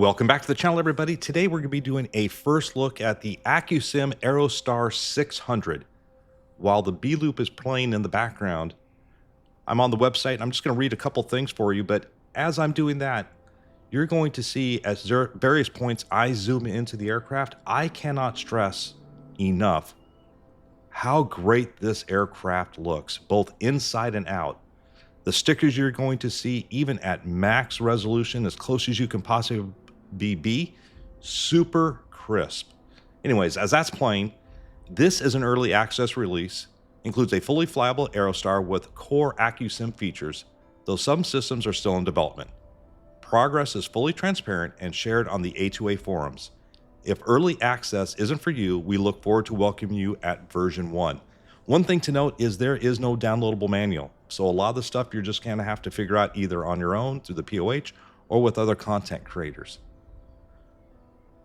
Welcome back to the channel, everybody. Today we're going to be doing a first look at the Accu-Sim Aerostar 600. While the B loop is playing in the background, I'm on the website. I'm just going to read a couple things for you, but as I'm doing that, you're going to see at various points I zoom into the aircraft. I cannot stress enough how great this aircraft looks, both inside and out. The stickers you're going to see, even at max resolution, as close as you can possibly be, super crisp. Anyways, as that's playing, this is an early access release, includes a fully flyable Aerostar with core Accu-Sim features, though some systems are still in development. Progress is fully transparent and shared on the A2A forums. If early access isn't for you, we look forward to welcoming you at version 1. One thing to note is there is no downloadable manual, so a lot of the stuff you're just going to have to figure out either on your own through the POH or with other content creators.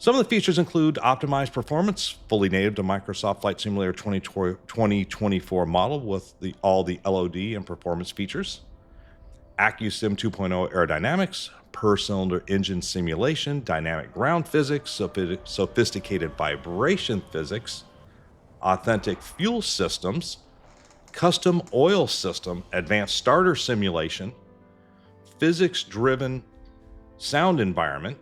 Some of the features include optimized performance, fully native to Microsoft Flight Simulator 2024 model with all the LOD and performance features, Accu-Sim 2.0 aerodynamics, per-cylinder engine simulation, dynamic ground physics, sophisticated vibration physics, authentic fuel systems, custom oil system, advanced starter simulation, physics-driven sound environment,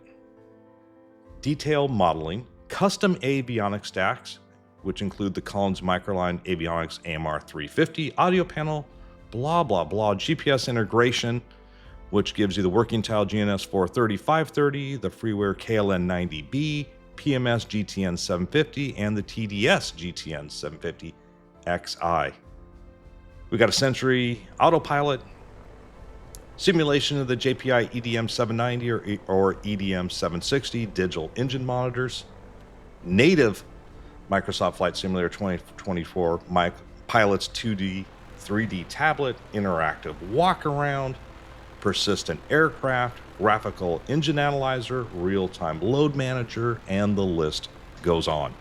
detailed modeling, custom avionics stacks, which include the Collins Microline Avionics AMR 350 audio panel, blah, blah, blah, GPS integration, which gives you the working tile GNS 430, 530, the freeware KLN 90B, PMS GTN 750, and the TDS GTN 750 XI. We got a Century autopilot, simulation of the JPI EDM 790 or EDM 760 digital engine monitors, native Microsoft Flight Simulator 2024 Pilot's 2D, 3D tablet, interactive walkaround, persistent aircraft, graphical engine analyzer, real-time load manager, and the list goes on.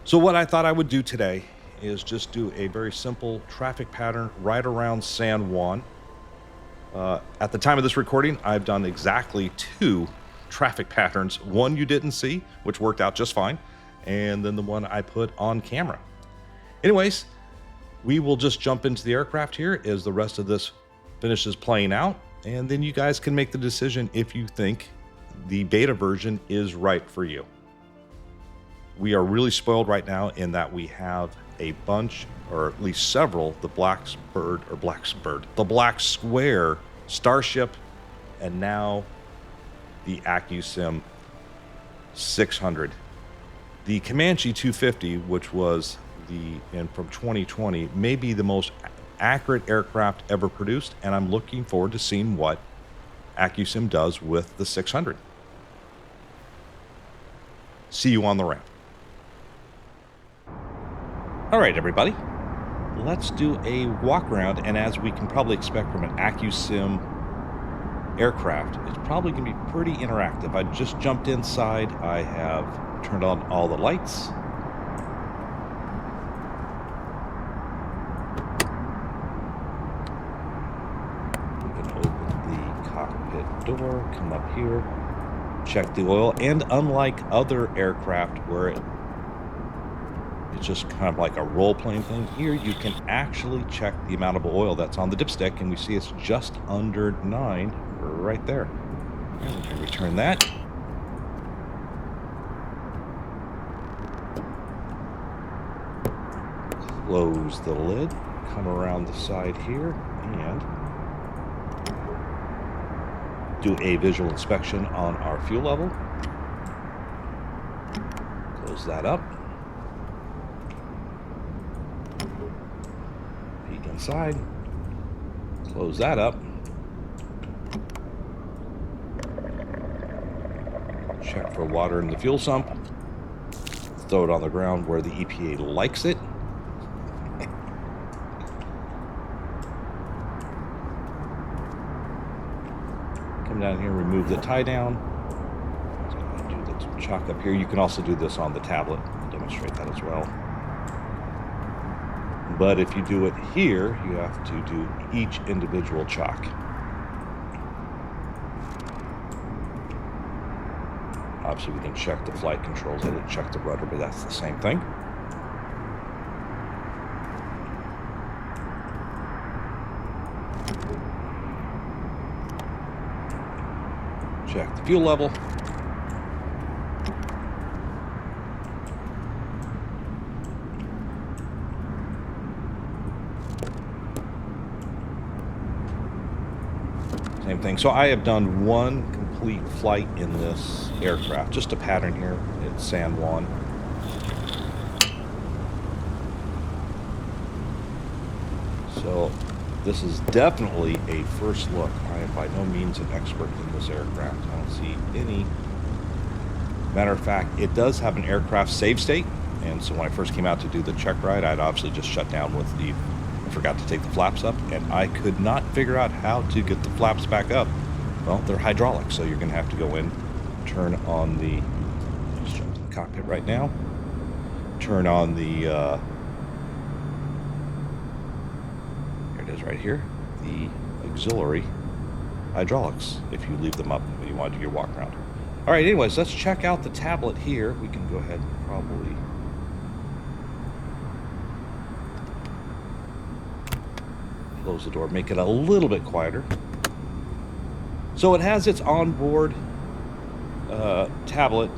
So what I thought I would do today is just do a very simple traffic pattern right around San Juan. At the time of this recording, I've done exactly 2 traffic patterns. One you didn't see, which worked out just fine, and then the one I put on camera. Anyways, we will just jump into the aircraft here as the rest of this finishes playing out, and then you guys can make the decision if you think the beta version is right for you. We are really spoiled right now in that we have a bunch, or at least several, the Black Square Starship, and now the Accu-Sim 600. The Comanche 250, which was from 2020, may be the most accurate aircraft ever produced, and I'm looking forward to seeing what Accu-Sim does with the 600. See you on the ramp. All right, everybody, let's do a walk around, and as we can probably expect from an Accu-Sim aircraft, it's probably going to be pretty interactive. I just jumped inside. I have turned on all the lights. We can open the cockpit door, come up here, check the oil, and unlike other aircraft where it's just kind of like a role-playing thing, here you can actually check the amount of oil that's on the dipstick, and we see it's just under 9 right there. And we can return that. Close the lid, come around the side here, and do a visual inspection on our fuel level. Close that up. Peek inside. Close that up. Check for water in the fuel sump. Throw it on the ground where the EPA likes it. Come down here, remove the tie down. Do the chalk up here. You can also do this on the tablet. I'll demonstrate that as well. But if you do it here, you have to do each individual chalk. Obviously, we can check the flight controls. I didn't check the rudder, but that's the same thing. Check the fuel level. Same thing. So I have done one complete flight in this aircraft. Just a pattern here at San Juan. So this is definitely a first look. I am by no means an expert in this aircraft. I don't see any. Matter of fact, it does have an aircraft save state. And so when I first came out to do the check ride, I'd obviously just shut down with the, I forgot to take the flaps up, and I could not figure out how to get the flaps back up. Well, they're hydraulic, so you're going to have to go in, turn on the, just jump to the cockpit right now, turn on the, here it is right here, the auxiliary hydraulics, if you leave them up when you want to do your walk around. All right, anyways, let's check out the tablet here. We can go ahead and probably close the door, make it a little bit quieter. So it has its onboard tablet,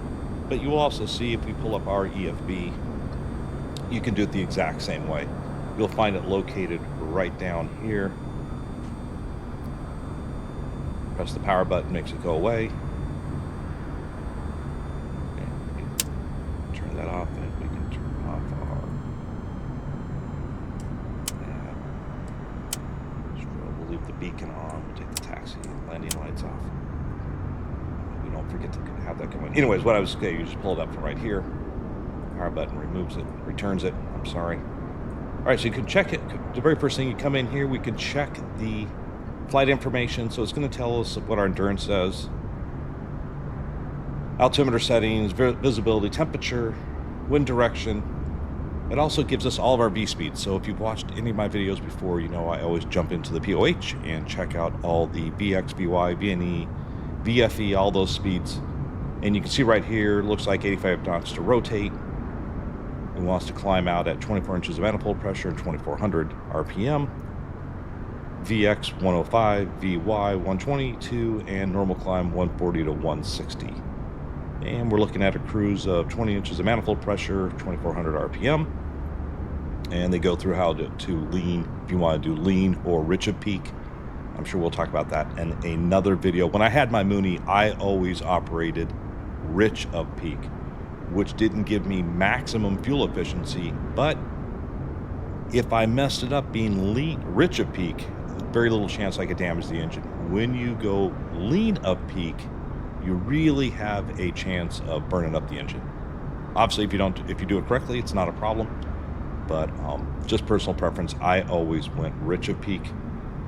but you will also see if we pull up our EFB, you can do it the exact same way. You'll find it located right down here. Press the power button, makes it go away. Turn that off, and we can turn off our we'll leave the beacon on. We'll take the taxi landing lights off. We don't forget to have that going. Anyways, what I was saying, you just pull it up from right here. Power button removes it, returns it. I'm sorry. All right, so you can check it. The very first thing you come in here, we can check the flight information. So it's going to tell us what our endurance says, altimeter settings, visibility, temperature, wind direction. It also gives us all of our V speeds. So if you've watched any of my videos before, you know I always jump into the POH and check out all the VX, VY, VNE, VFE, all those speeds. And you can see right here, looks like 85 knots to rotate. It wants to climb out at 24 inches of manifold pressure and 2400 RPM. VX 105, VY 122, and normal climb 140 to 160. And we're looking at a cruise of 20 inches of manifold pressure, 2400 RPM. And they go through how to lean, if you want to do lean or rich of peak. I'm sure we'll talk about that in another video. When I had my Mooney, I always operated rich of peak, which didn't give me maximum fuel efficiency. But if I messed it up being rich of peak, very little chance I could damage the engine. When you go lean of peak, you really have a chance of burning up the engine. Obviously, if you do it correctly, it's not a problem. But just personal preference, I always went rich of peak.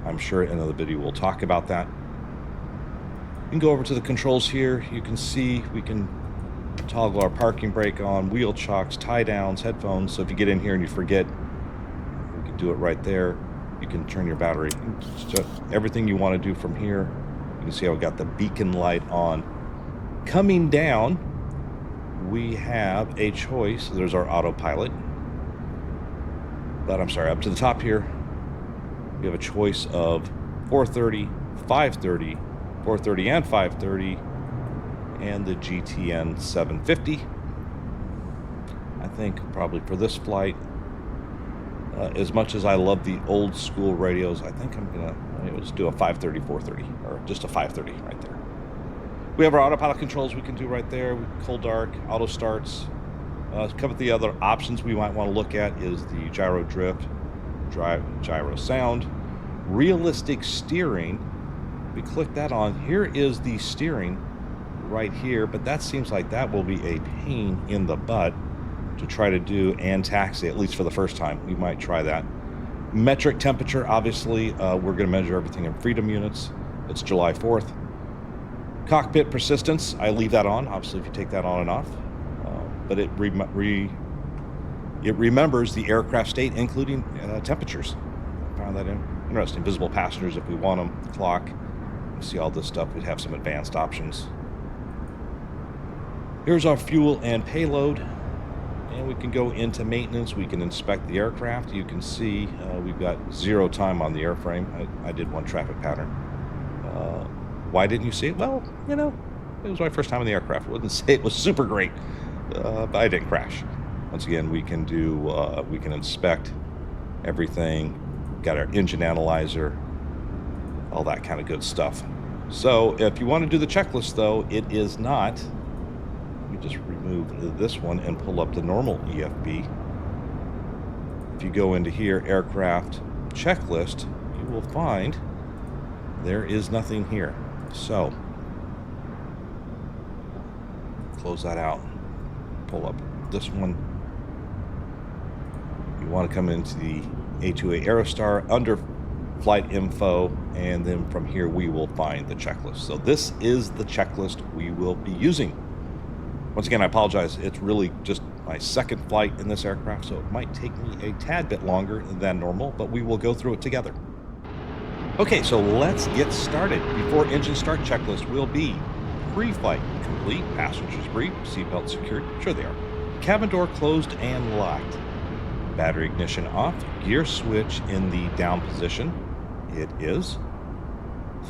I'm sure in another video we'll talk about that. You can go over to the controls here. You can see we can toggle our parking brake on, wheel chocks, tie downs, headphones. So if you get in here and you forget, we can do it right there. You can turn your battery. So everything you want to do from here. You can see how we got the beacon light on. Coming down, we have a choice. There's our autopilot. But I'm sorry, up to the top here, we have a choice of 430, 530, 430 and 530, and the GTN 750. I think probably for this flight, as much as I love the old school radios, I think I'm gonna just do a 530, 430, or just a 530 right there. We have our autopilot controls we can do right there. Cold dark, auto starts. A couple of the other options we might want to look at is the gyro drift, gyro sound, realistic steering. We click that on. Here is the steering right here, but that seems like that will be a pain in the butt to try to do and taxi, at least for the first time. We might try that. Metric temperature, obviously, we're going to measure everything in freedom units. It's July 4th. Cockpit persistence, I leave that on, obviously, if you take that on and off. But it remembers the aircraft state, including temperatures. I found that interesting. Visible passengers, if we want them, clock. You see all this stuff. We have some advanced options. Here's our fuel and payload, and we can go into maintenance. We can inspect the aircraft. You can see we've got 0 time on the airframe. I did one traffic pattern. Why didn't you see it? Well, you know, it was my first time in the aircraft. I wouldn't say it was super great, but I didn't crash. Once again, we can do, we can inspect everything. Got our engine analyzer, all that kind of good stuff. So if you want to do the checklist, though, it is not. Let me just remove this one and pull up the normal EFB. If you go into here, aircraft checklist, you will find there is nothing here. So close that out, pull up this one. You want to come into the A2A Aerostar under flight info, and then from here we will find the checklist. So this is the checklist we will be using. Once again, I apologize. It's really just my second flight in this aircraft, so it might take me a tad bit longer than normal, but we will go through it together. Okay, so let's get started. Before engine start checklist will be pre-flight complete, passengers briefed, seatbelt secured, sure they are, cabin door closed and locked, battery ignition off, gear switch in the down position, it is,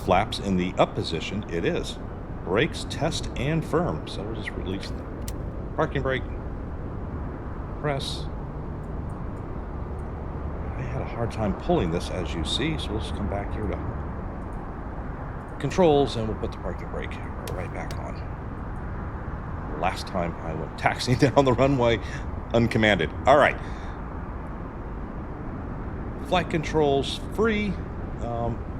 flaps in the up position, it is, brakes test and firm, so we'll just release the parking brake, press. I had a hard time pulling this, as you see, so we'll just come back here to controls and we'll put the parking brake right back on. Last time I went taxiing down the runway uncommanded. All right. Flight controls free.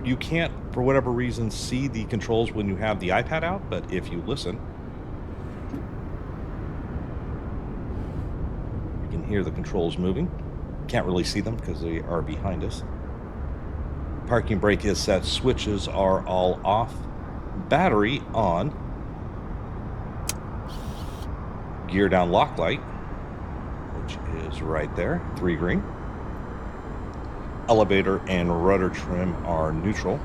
You can't, for whatever reason, see the controls when you have the iPad out, but if you listen, you can hear the controls moving. Can't really see them because they are behind us. Parking brake is set. Switches are all off. Battery on. Gear down lock light, which is right there, 3 green. Elevator and rudder trim are neutral.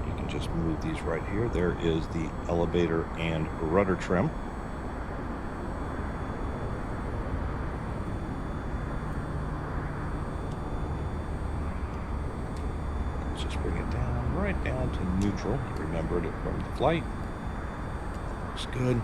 You can just move these right here. There is the elevator and rudder trim. Let's just bring it down, right down to neutral. Remembered it from the flight. Looks good.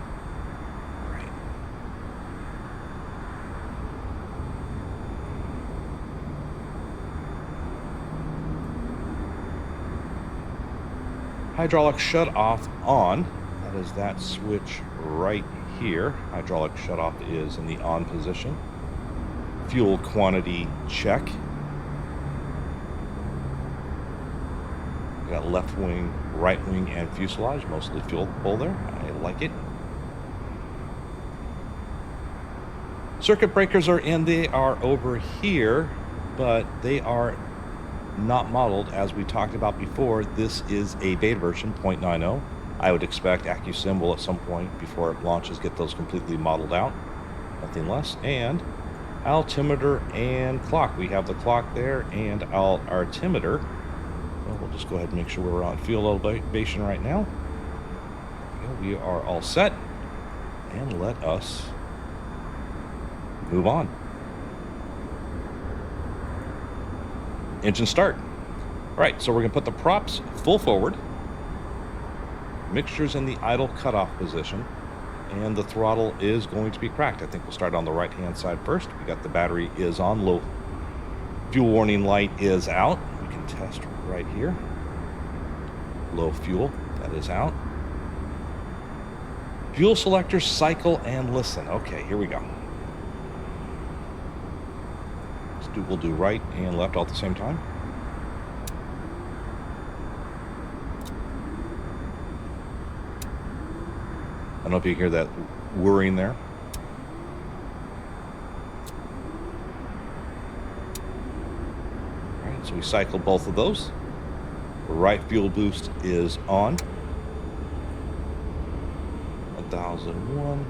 Hydraulic shut off on. That is that switch right here. Hydraulic shut off is in the on position. Fuel quantity check. Got left wing, right wing, and fuselage. Mostly fuel pull there. I like it. Circuit breakers are in. They are over here, but they are not modeled. As we talked about before, this is a beta version 0.90. I would expect Accu-Sim will at some point before it launches get those completely modeled out, nothing less. And altimeter and clock, we have the clock there and our altimeter. Well, we'll just go ahead and make sure we're on fuel elevation right now. We are all set, and let us move on. Engine start. All right, so we're gonna put the props full forward, mixtures in the idle cutoff position, and the throttle is going to be cracked. I think we'll start on the right hand side first. We got the battery is on, low fuel warning light is out. We can test right here. Low fuel, that is out. Fuel selector, cycle, and listen. Okay, here we go. We'll do right and left all at the same time. I don't know if you can hear that whirring there. All right, so we cycle both of those. Right fuel boost is on. 1001.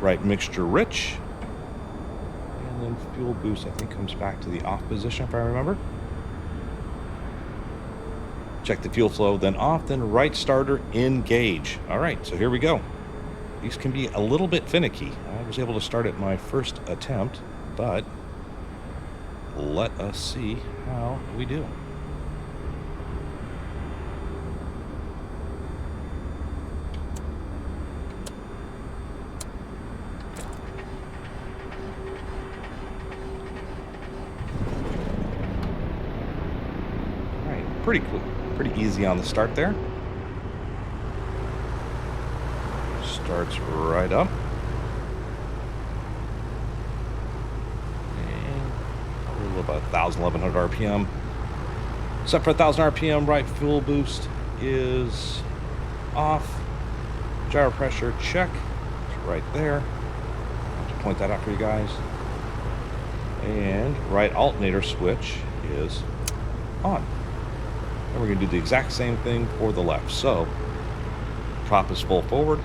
Right mixture rich. And then fuel boost, I think, comes back to the off position if I remember. Check the fuel flow, then off, then right starter engage. All right, so here we go. these can be a little bit finicky. I was able to start at my first attempt, but let us see how we do. All right, pretty cool, pretty easy on the start there. Starts right up. And probably about 1,000, 1,100 RPM. Set for 1,000 RPM, right fuel boost is off. Gyro pressure check. It's right there. I have to point that out for you guys. And right alternator switch is on. And we're going to do the exact same thing for the left. So prop is full forward.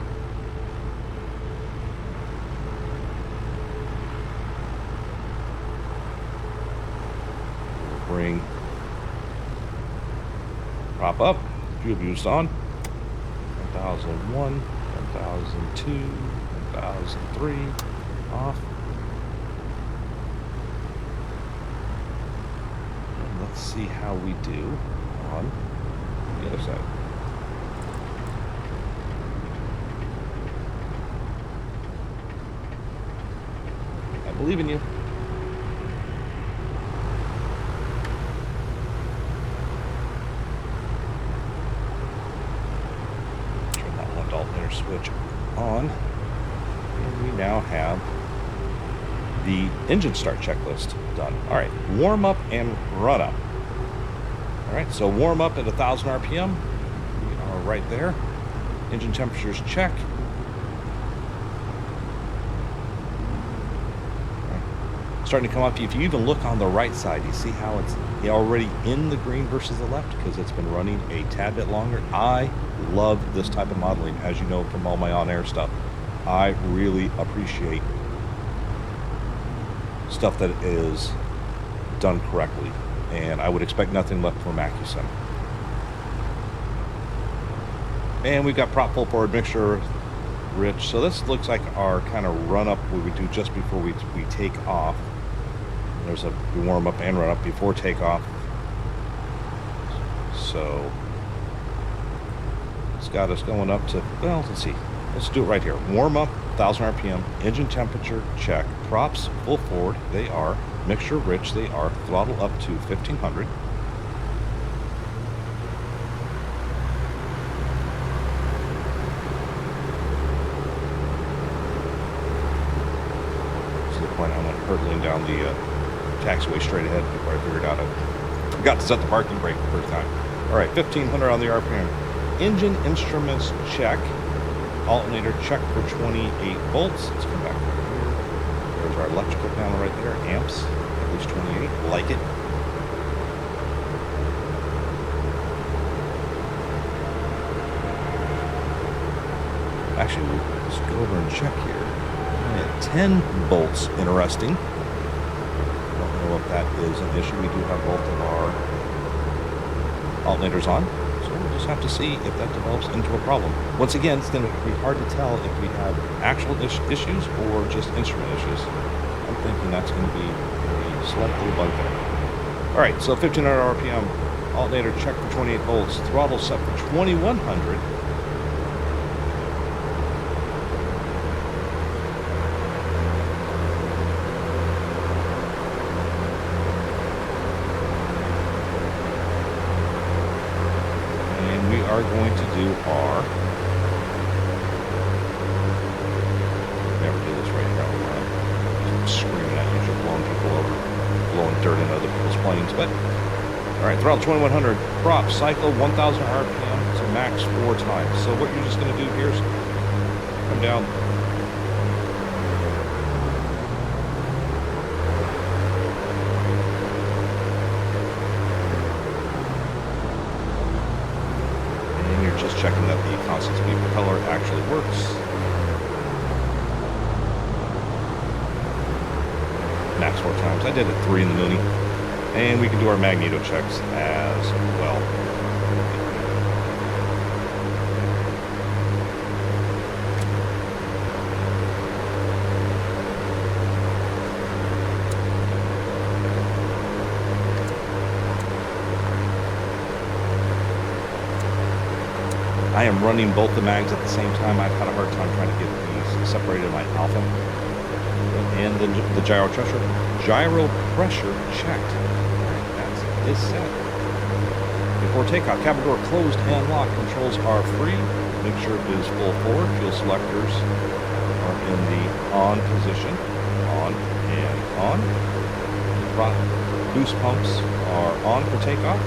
Bring prop up, fuel boost on, 1,001, 1,002, 1,003, off. And let's see how we do on the other side. I believe in you. Alternator switch on, and we now have the engine start checklist done. All right, warm up and run up. All right, so warm up at 1,000 RPM. We are right there. Engine temperatures check. Starting to come up. If you even look on the right side, you see how it's already in the green versus the left because it's been running a tad bit longer. I love this type of modeling, as you know from all my on-air stuff. I really appreciate stuff that is done correctly, and I would expect nothing less from Accu-Sim. And we've got prop full forward mixture rich. So this looks like our kind of run up we would do just before we take off. There's a warm up and run up before takeoff. So it's got us going up to, well, let's see. Let's do it right here. Warm up, 1,000 RPM, engine temperature check, props full forward. They are mixture rich. They are throttle up to 1,500. To the point I went hurtling down the taxiway straight ahead before I figured out I forgot to set the parking brake the first time. All right, 1,500 on the RPM. Engine instruments check. Alternator check for 28 volts. Let's come back over here. There's our electrical panel right there. Amps, at least 28. Like it. Actually, let's go over and check here. At 10 volts, interesting. Don't know if that is an issue. We do have both of our alternators on. So we'll just have to see if that develops into a problem. Once again, it's going to be hard to tell if we have actual issues or just instrument issues. I'm thinking that's going to be a slight little bug there. All right, so 1,500 RPM, alternator check for 28 volts, throttle set for 2,100. Are going to do our, never do this right here, I'm screaming at you, just blowing people over, blowing dirt in other people's planes, but all right, throttle 2,100, prop, cycle 1,000 RPM to max 4 times. So what you're just going to do here is come down, just checking that the constant speed propeller actually works. Max 4 times. I did it 3 in the Mooney. And we can do our magneto checks as well. I am running both the mags at the same time. I've had a hard time trying to get these separated in my alpha. And the gyro pressure checked. That is set. Before takeoff, cabin door closed and locked. Controls are free. Make sure it is full forward. Fuel selectors are in the on position. On and on. Boost pumps are on for takeoff.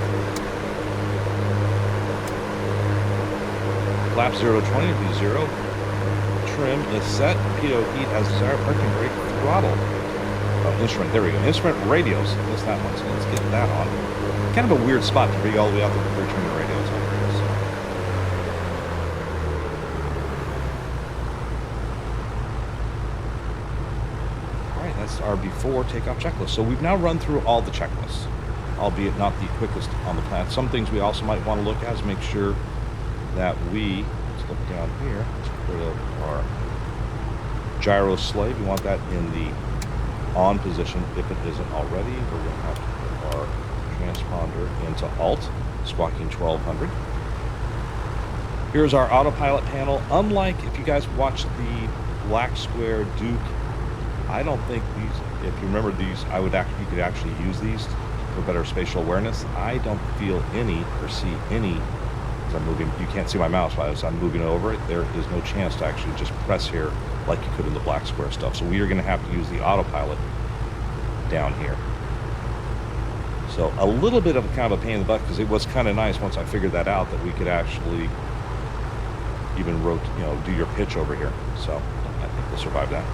Flap 0 to 20 will be 0. Trim is set. Pitot heat as desired. Parking brake throttle. Instrument, there we go. Instrument radios. Missed that one, so let's get that on. Kind of a weird spot to be all the way out there before turning the radios on. Alright, that's our before takeoff checklist. So we've now run through all the checklists, albeit not the quickest on the planet. Some things we also might want to look at is make sure that we, let's look down here, let's put up our gyro slave. We want that in the on position. If it isn't already, we're going to have to put our transponder into alt, squawking 1200. Here's our autopilot panel. Unlike if you guys watched the Black Square Duke, I don't think these, if you remember these, you could actually use these for better spatial awareness. I don't feel any or see any. I'm moving, you can't see my mouse, but as I'm moving over it, there is no chance to actually just press here like you could in the Black Square stuff. So we are going to have to use the autopilot down here. So a little bit of a kind of a pain in the butt, because it was kind of nice once I figured that out, that we could actually even do your pitch over here. So I think we'll survive that.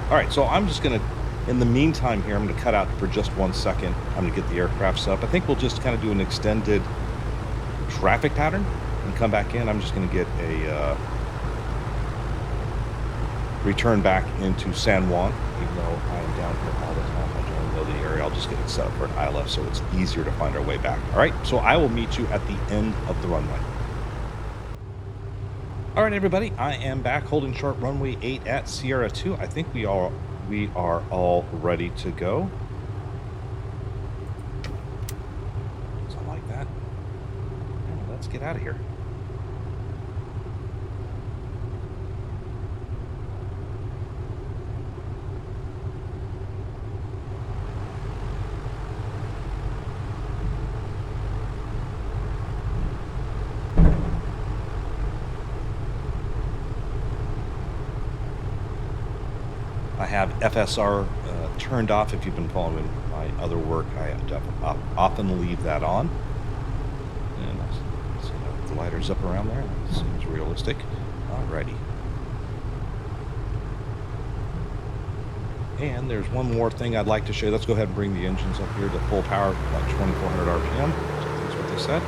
All right, so I'm just going to, in the meantime here, I'm going to cut out for just 1 second. I'm going to get the aircraft set up. I think we'll just kind of do an extended traffic pattern and come back in. I'm just going to get a return back into San Juan, even though I am down here all the time. I don't know the area. I'll just get it set up for an ILF so it's easier to find our way back. All right, so I will meet you at the end of the runway. All right, everybody, I am back holding short runway 8 at Sierra 2. I think we are all ready to go. Something like that. Yeah, let's get out of here. I have FSR turned off. If you've been following my other work, I often leave that on. And I see the gliders up around there. That seems realistic. Alrighty. And there's one more thing I'd like to show you. Let's go ahead and bring the engines up here to full power, like 2400 RPM. So that's what they said.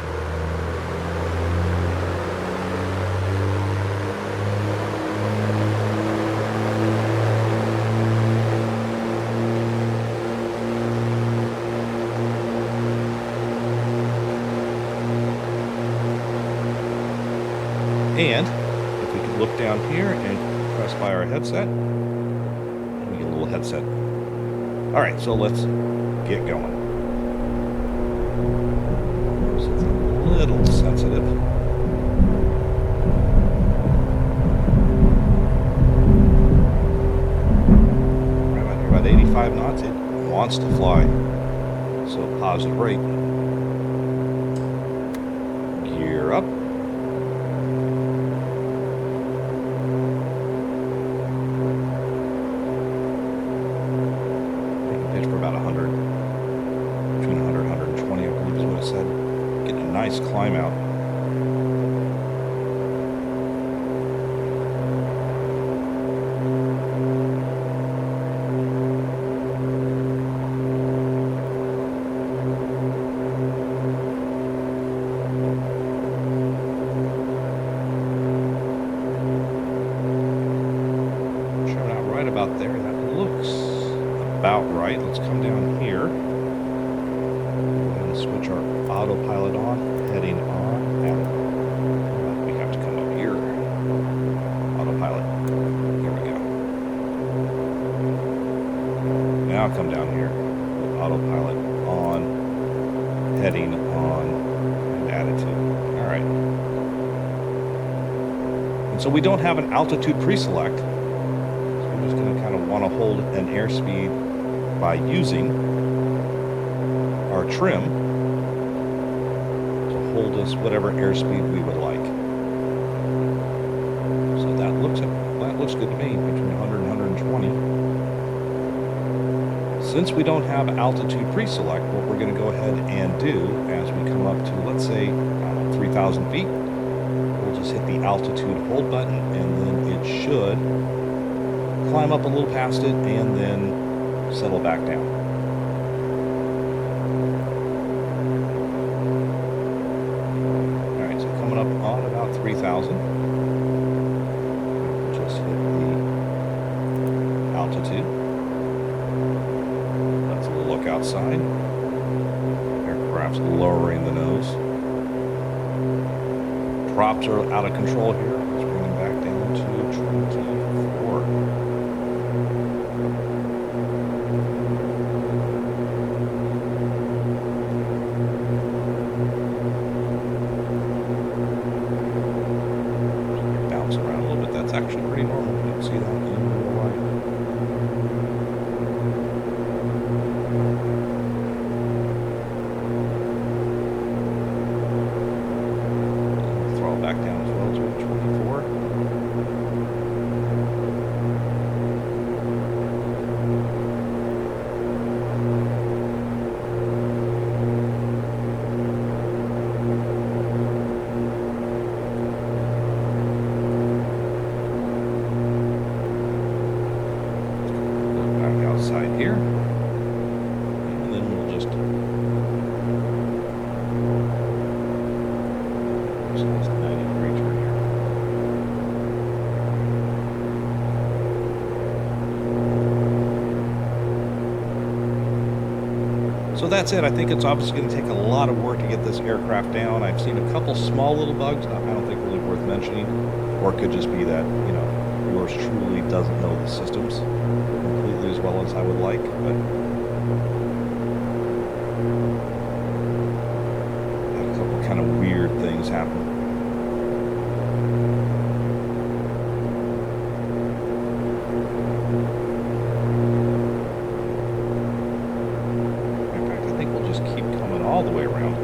And if we can look down here and press by our headset, we get a little headset. All right, so let's get going. It's a little sensitive. Right here about 85 knots, it wants to fly. So positive rate. Gear up. Climb out. Showing out right about there. That looks about right. Let's come down here. Go ahead and switch our autopilot on. Heading on, and we have to come up here. Autopilot. Here we go. Now come down here. With autopilot on, heading on, and attitude. All right. So we don't have an altitude pre-select. So we're just going to kind of want to hold an airspeed by using our trim to hold us whatever airspeed we would like. So that looks good to me, between 100 and 120. Since we don't have altitude pre-select, what we're going to go ahead and do as we come up to, let's say, 3,000 feet, we'll just hit the altitude hold button, and then it should climb up a little past it and then settle back down. All right, so coming up on about 3,000, we'll just hit the altitude. Let's look outside. Aircraft's lowering the nose. Props are out of control here. Let's bring them back down to 24. Bounce around a little bit. That's actually pretty normal. You can see that in real life. Back down as well to 24. Look back outside here. And then we'll just So that's it. I think it's obviously going to take a lot of work to get this aircraft down. I've seen a couple small little bugs, I don't think really worth mentioning, or it could just be that, you know, yours truly doesn't know the systems completely as well as I would like, but had a couple kind of weird things happen. All the way around.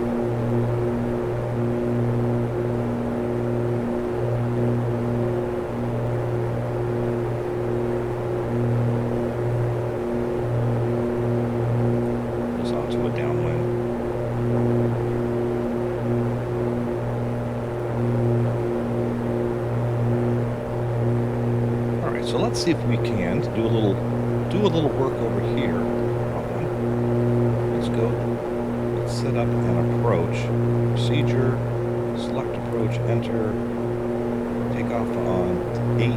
Goes onto a downwind. All right, so let's see if we can do a little work over here. Let's go. Set up and approach. Procedure, select approach, enter. Take off on 8,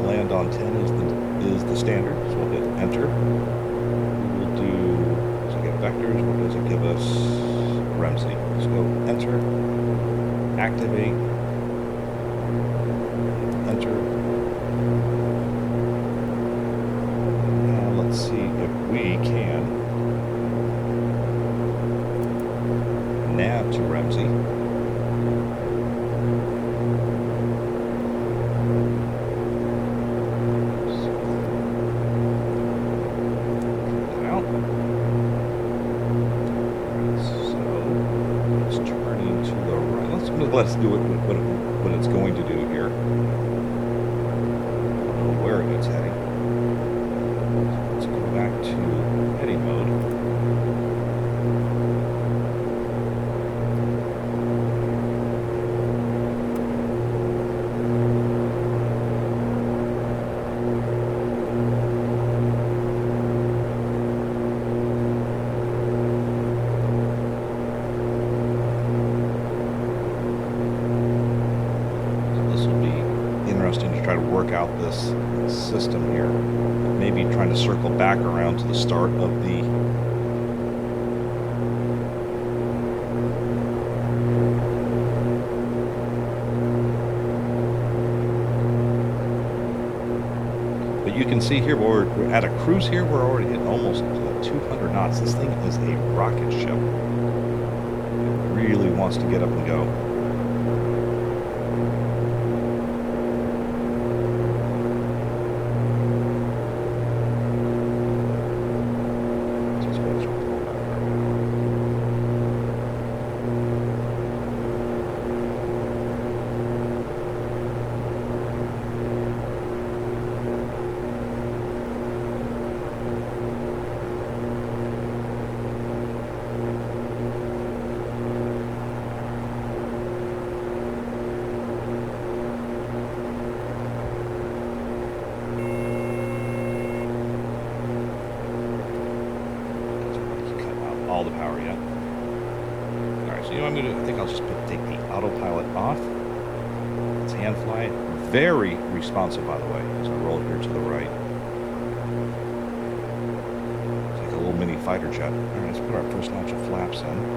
land on 10 is the standard. So we'll hit enter. We'll do, does it get vectors or does it give us Ramsey? Let's go enter, activate, enter. Now let's see if we can nav to Ramsey. Out. So it's turning to the right. Let's do it what it's going to do here. I don't know where it's heading. Let's go back to heading mode. Interesting to try to work out this system here. Maybe trying to circle back around to the start of the but you can see here we're at a cruise here. We're already at almost 200 knots. This thing is a rocket ship. It really wants to get up and go. the power yet. All right, so you know what I'm going to do? I think I'll just take the autopilot off. Let's hand fly it. Very responsive, by the way, as I roll here to the right. It's like a little mini fighter jet. All right, let's put our first notch of flaps in.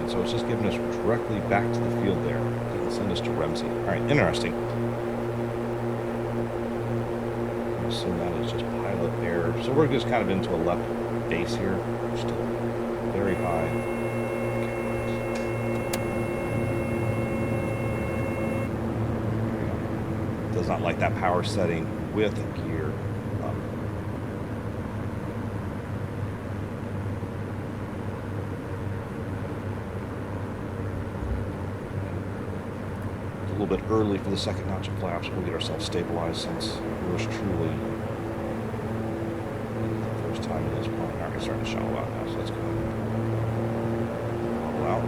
So it's just giving us directly back to the field there. It'll send us to Ramsey. All right, interesting. I assume that is just pilot error. So we're just kind of into a left base here. We're still very high. Okay. Does not like that power setting with a gear up. A little bit early for the second notch of flaps. We'll get ourselves stabilized since yours truly the first time in this plane. All right, starting to shallow out now, so let's go ahead and throttle out.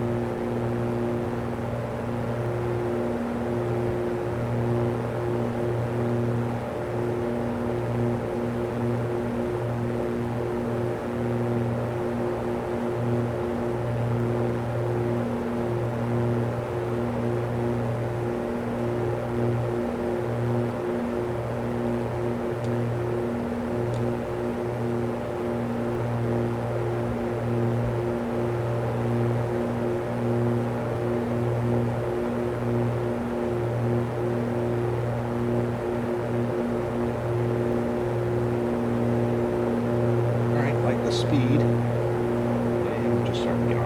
Speed, and we're just starting to get on.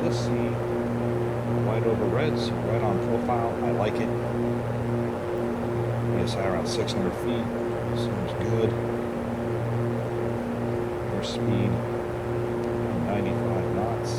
Just see white over reds, right on profile. I like it. PSI around 600 feet. Seems good. Air speed 95 knots.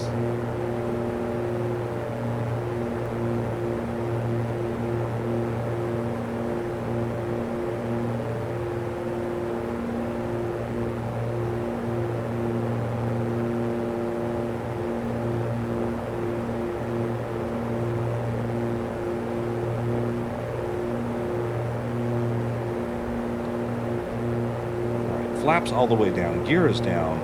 Flaps all the way down, gear is down,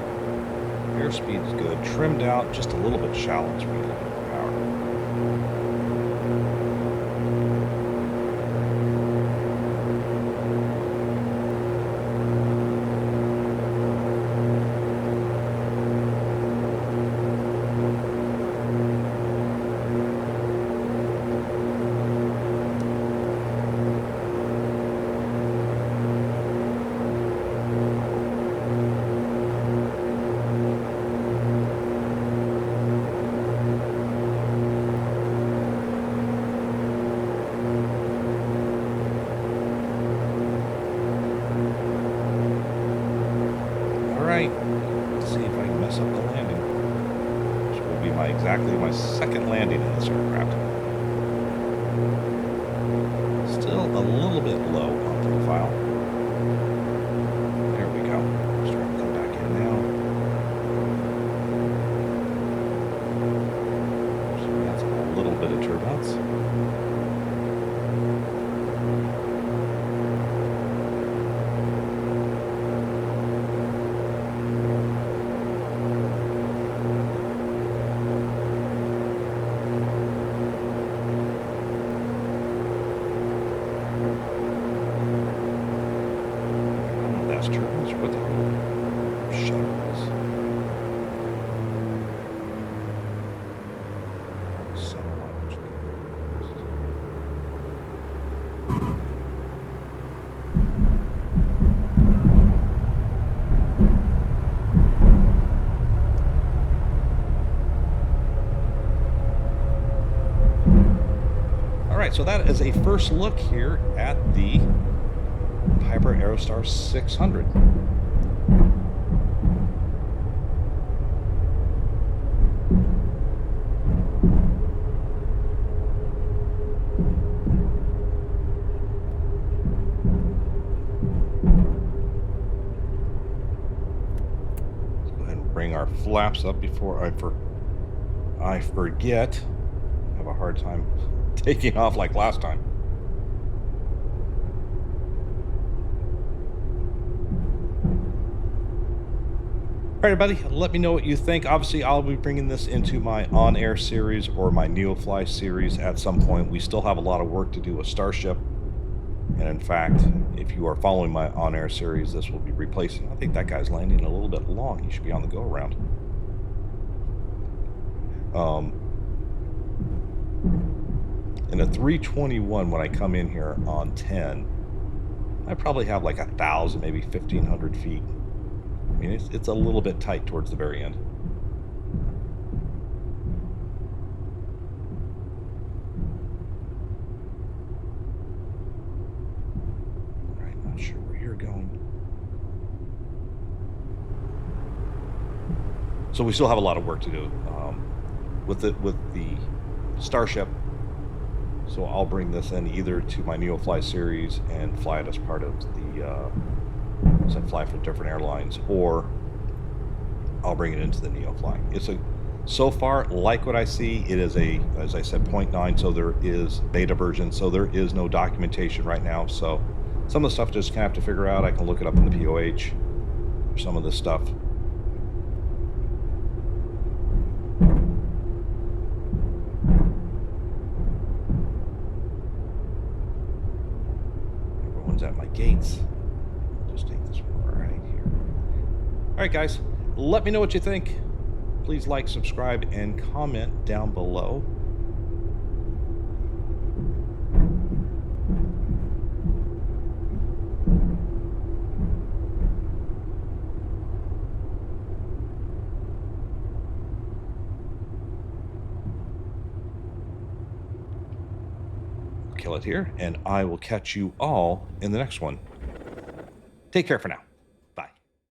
airspeed is good, trimmed out, just a little bit shallow, so we get a little bit more power. Let's see if I can mess up the landing. Which will be exactly my second landing in this aircraft. Still a little bit low on profile. There we go. Starting to come back in now. So that's a little bit of turbulence. Turbines, what the shuttles. All right, so that is a first look here at the Piper Aerostar 600. bring our flaps up before I forget. I have a hard time taking off like last time. All right, everybody, let me know what you think. Obviously, I'll be bringing this into my on-air series or my NeoFly series at some point. We still have a lot of work to do with Starship. And in fact, if you are following my on-air series, this will be replacing. I think that guy's landing a little bit long. He should be on the go-around. In a 321, when I come in here on 10, I probably have like 1,000, maybe 1,500 feet. I mean, it's a little bit tight towards the very end. All right, not sure where you're going. So we still have a lot of work to do with the Starship. So I'll bring this in either to my NeoFly series and fly it as part of the fly for different airlines, or I'll bring it into the NeoFly. So far, like what I see, it is as I said, 0.9, so there is beta version, so there is no documentation right now. So some of the stuff just kind of have to figure out. I can look it up in the POH for some of this stuff. Everyone's at my gates. Just take this one right here. All right, guys, let me know what you think. Please like, subscribe, and comment down below. Kill it here, and I will catch you all in the next one. Take care for now.